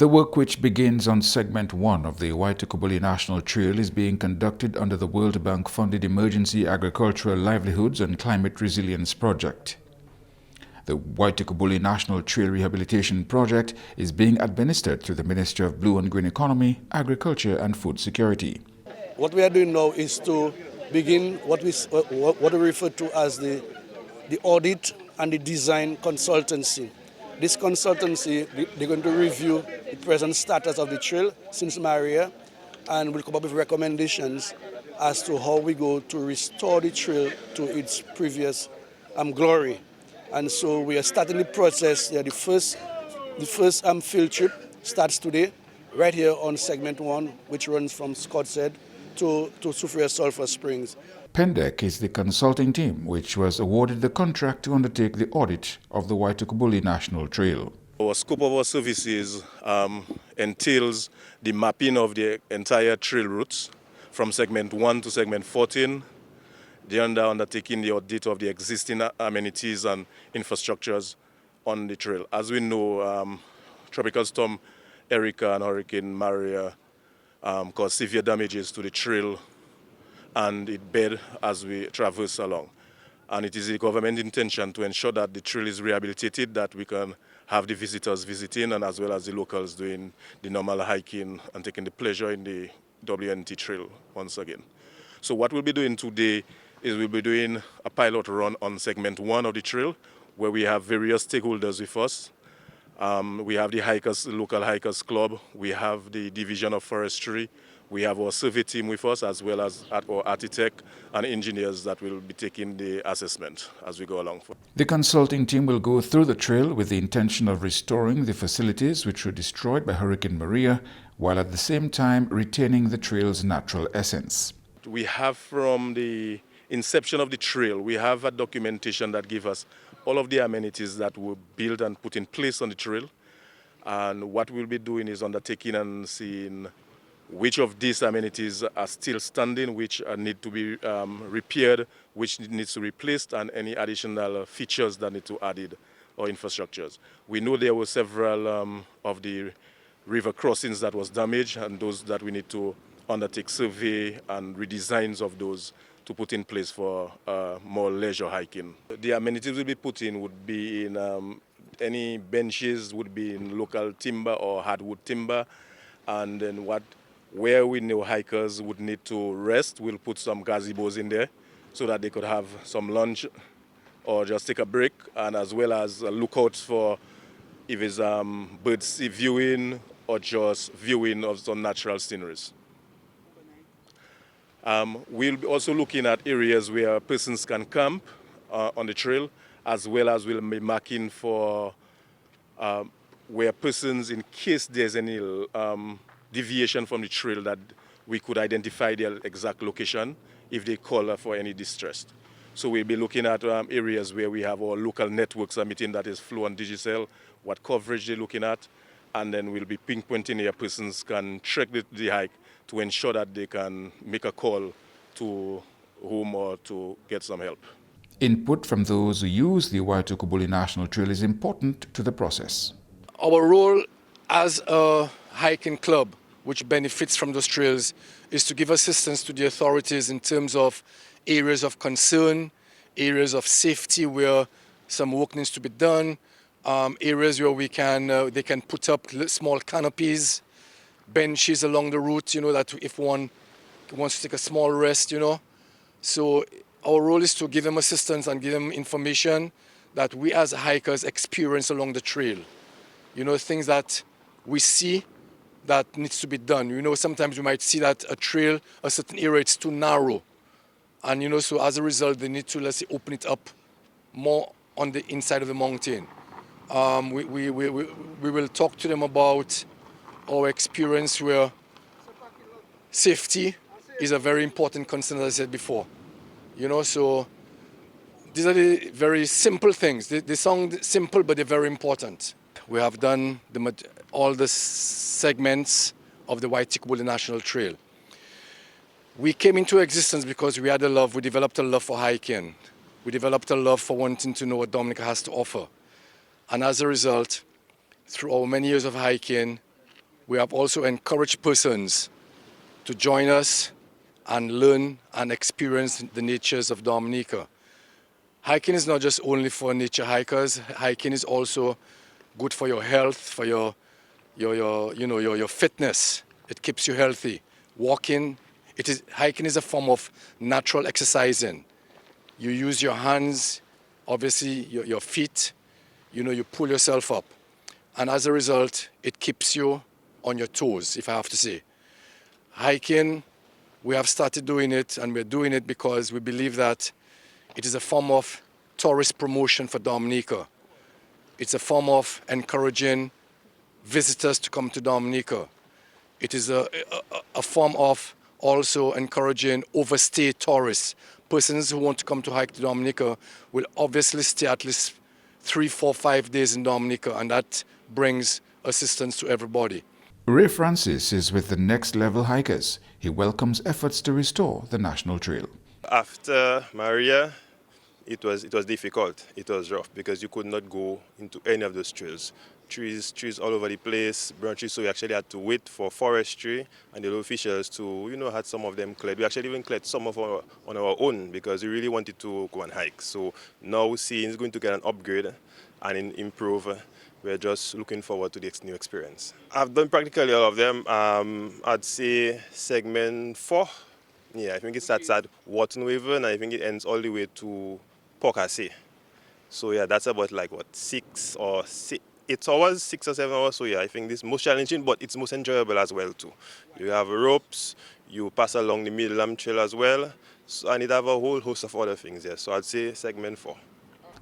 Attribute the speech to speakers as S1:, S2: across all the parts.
S1: The work, which begins on segment 1 of the Waitikubli National Trail, is being conducted under the World Bank-funded Emergency Agricultural Livelihoods and Climate Resilience Project. The Waitikubli National Trail Rehabilitation Project is being administered through the Ministry of Blue and Green Economy, Agriculture and Food Security.
S2: What we are doing now is to begin what we refer to as the audit and the design consultancy. This consultancy, they're going to review the present status of the trail since Maria, and will come up with recommendations as to how we go to restore the trail to its previous glory. And so we are starting the process. The first field trip starts today, right here on segment 1, which runs from Scott's Head to Soufriere Sulphur Springs.
S1: PENDEC is the consulting team which was awarded the contract to undertake the audit of the Waitikubli National Trail.
S3: Our scope of our services entails the mapping of the entire trail routes from segment 1 to segment 14, undertaking the audit of the existing amenities and infrastructures on the trail. As we know, Tropical Storm Erica and Hurricane Maria caused severe damages to the trail and its bed as we traverse along. And it is the government intention to ensure that the trail is rehabilitated, that we can have the visitors visiting and as well as the locals doing the normal hiking and taking the pleasure in the WNT trail once again. So what we'll be doing today is we'll be doing a pilot run on segment 1 of the trail, where we have various stakeholders with us. We have the local hikers club, we have the division of forestry, we have our survey team with us, as well as our architect and engineers that will be taking the assessment as we go along.
S1: The consulting team will go through the trail with the intention of restoring the facilities which were destroyed by Hurricane Maria, while at the same time retaining the trail's natural essence.
S3: We have, from the inception of the trail, we have a documentation that gives us all of the amenities that were built and put in place on the trail. And what we'll be doing is undertaking and seeing which of these amenities are still standing, which need to be repaired, which needs to be replaced, and any additional features that need to be added or infrastructures. We know there were several of the river crossings that was damaged, and those that we need to undertake survey and redesigns of those to put in place for more leisure hiking. The amenities we'll be put in would be in any benches would be in local timber or hardwood timber, and then where we know hikers would need to rest, we'll put some gazebos in there so that they could have some lunch or just take a break, and as well as look out for if it's bird viewing or just viewing of some natural sceneries. We'll be also looking at areas where persons can camp on the trail, as well as we'll be marking for where persons, in case there's any deviation from the trail, that we could identify their exact location if they call for any distress. So we'll be looking at areas where we have our local networks meeting, that is Flow and Digicel, what coverage they're looking at, and then we'll be pinpointing where persons can trek the hike to ensure that they can make a call to whom or to get some help.
S1: Input from those who use the Waitikubli National Trail is important to the process.
S4: Our role as a hiking club, which benefits from those trails, is to give assistance to the authorities in terms of areas of concern, areas of safety where some work needs to be done, areas where they can put up small canopies, benches along the route, that if one wants to take a small rest, So our role is to give them assistance and give them information that we as hikers experience along the trail. Things that we see that needs to be done. Sometimes we might see that a trail, a certain area, it's too narrow. And, so as a result, they need to, let's say, open it up more on the inside of the mountain. We will talk to them about our experience where safety is a very important concern, as I said before. So these are the very simple things. They sound simple, but they're very important. We have done all the segments of the Waitikubli National Trail. We came into existence because we developed a love for hiking. We developed a love for wanting to know what Dominica has to offer. And as a result, through our many years of hiking, We have also encouraged persons to join us and learn and experience the natures of Dominica. Hiking is not just only for nature hikers. Hiking is also good for your health, for your fitness. It keeps you healthy. Hiking is a form of natural exercising. You use your hands, obviously your feet, you pull yourself up. And as a result, it keeps you on your toes, if I have to say. Hiking, we have started doing it, and we're doing it because we believe that it is a form of tourist promotion for Dominica. It's a form of encouraging visitors to come to Dominica. It is a form of also encouraging overstay tourists. Persons who want to come to hike to Dominica will obviously stay at least 3, 4, 5 days in Dominica, and that brings assistance to everybody.
S1: Ray Francis is with the Next Level Hikers. He welcomes efforts to restore the National Trail.
S5: After Maria, it was difficult. It was rough because you could not go into any of those trails. Trees all over the place, branches, so we actually had to wait for forestry and the local officials to, had some of them cleared. We actually even cleared some of our on our own because we really wanted to go and hike. So now seeing it's going to get an upgrade and improve. We're just looking forward to this new experience. I've done practically all of them. I'd say segment 4. Yeah, I think it starts at Waitikubli and I think it ends all the way to Pokase. So yeah, that's about 6 or 8 hours, 6 or 7 hours. So yeah, I think this is most challenging, but it's most enjoyable as well too. You have ropes, you pass along the Middle Trail as well, and it have a whole host of other things there. So I'd say segment 4.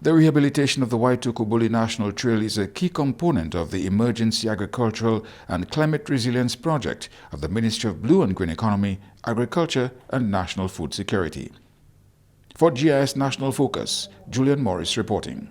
S1: The rehabilitation of the Waitikubli National Trail is a key component of the Emergency Agricultural and Climate Resilience Project of the Ministry of Blue and Green Economy, Agriculture and National Food Security. For GIS National Focus, Julian Morris reporting.